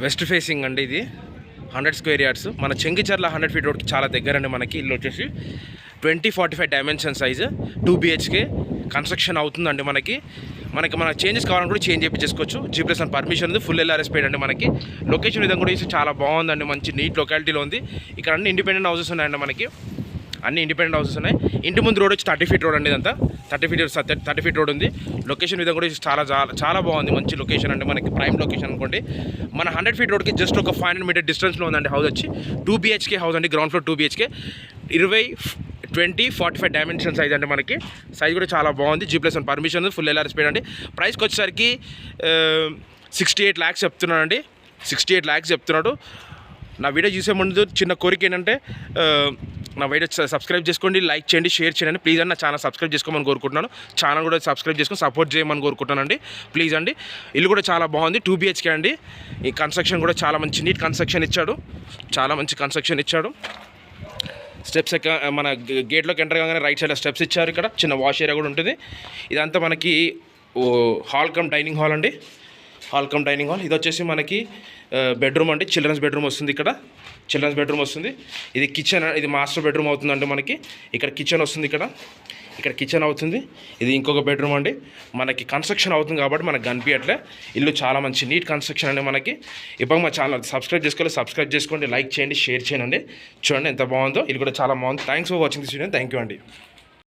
West facing అండి ఇది 100 square yards. మన చెంగిచర్ల 100 ఫీట్ రోడ్కి చాలా దగ్గర అండి. మనకి ఇల్లు వచ్చేసి 2045 డైమెన్షన్ సైజు 2 BHK కన్స్ట్రక్షన్ అవుతుందండి. మన చేంజెస్ కావాలని కూడా చేంజ్ చేయించేసుకోవచ్చు. G+1 పర్మిషన్ ఉంది. ఫుల్ LRS పేడ్ అండి. మనకి లొకేషన్ విధంగా కూడా చాలా బాగుందండి. మంచి నీట్ లొకాలిటీలో ఉంది. ఇక్కడ అన్ని ఇండిపెండెంట్ హౌసెస్ ఉన్నాయండి. మనకి అన్ని ఇండిపెండెంట్ హౌసెస్ ఉన్నాయి. ఇంటి ముందు రోడ్ వచ్చి 30 ఫీట్ రోడ్ అండి. ఇదంతా 30 ఫీట్ రోడ్ ఉంది. లొకేషన్ విధంగా కూడా చాలా బాగుంది. మంచి లొకేషన్ అండి. మనకి ప్రైమ్ లొకేషన్ అనుకోండి. మన 100 ఫీట్ రోడ్కి జస్ట్ ఒక 500 మీటర్ డిస్టెన్స్లో ఉందండి. హౌస్ వచ్చి 2 BHK హౌస్ అండి. Ground floor 2 BHK 20/45 dimension size అంటే మనకి సైజ్ కూడా చాలా బాగుంది. G+1 పర్మిషన్ ఫుల్ LRS పేడ్ అండి. ప్రైస్కి వచ్చేసరికి 68 lakhs చెప్తున్నానండి. 68 lakhs చెప్తున్నాడు. నా వీడియో చూసే ముందు చిన్న కోరిక ఏంటంటే నా వీడియో సబ్స్క్రైబ్ చేసుకోండి, లైక్ చేయండి, షేర్ చేయండి. ప్లీజ్ అండి నా ఛానల్ సబ్స్క్రైబ్ చేసుకోమని కోరుకుంటున్నాను. ఛానల్ కూడా సబ్స్క్రైబ్ చేసుకొని సపోర్ట్ చేయమని కోరుకుంటున్నానండి. ప్లీజ్ అండి. ఇల్లు కూడా చాలా బాగుంది. 2 BHK అండి. ఈ కన్స్ట్రక్షన్ కూడా చాలా మంచి నీట్ కన్స్ట్రక్షన్ ఇచ్చాడు. చాలా మంచి కన్స్ట్రక్షన్ ఇచ్చాడు. స్టెప్స్ మన గేట్లోకి ఎంటర్ కాగానే రైట్ సైడ్లో స్టెప్స్ ఇచ్చారు. ఇక్కడ చిన్న వాష్ ఏరియా కూడా ఉంటుంది. ఇదంతా మనకి హాల్ కమ్ డైనింగ్ హాల్ అండి. Hall cum dining hall. ఇది వచ్చేసి మనకి బెడ్రూమ్ అండి. చిల్డ్రన్స్ బెడ్రూమ్ వస్తుంది. ఇక్కడ చిల్డ్రన్స్ బెడ్రూమ్ వస్తుంది. ఇది కిచెన్, ఇది మాస్టర్ బెడ్రూమ్ అవుతుందండి. మనకి ఇక్కడ కిచెన్ వస్తుంది. ఇక్కడ కిచెన్ అవుతుంది. ఇది ఇంకొక బెడ్రూమ్ అండి. మనకి కన్స్ట్రక్షన్ అవుతుంది కాబట్టి మనకు కనిపించట్లే. ఇల్లు చాలా మంచి నీట్ కన్స్ట్రక్షన్ అండి. మనకి ఇప్పుడు మా ఛానల్ సబ్స్క్రైబ్ చేసుకోండి, లైక్ చేయండి, షేర్ చేయండి. చూడండి ఎంత బాగుందో. ఇది కూడా చాలా బాగుంది. Thanks for watching this video. Thank you అండి.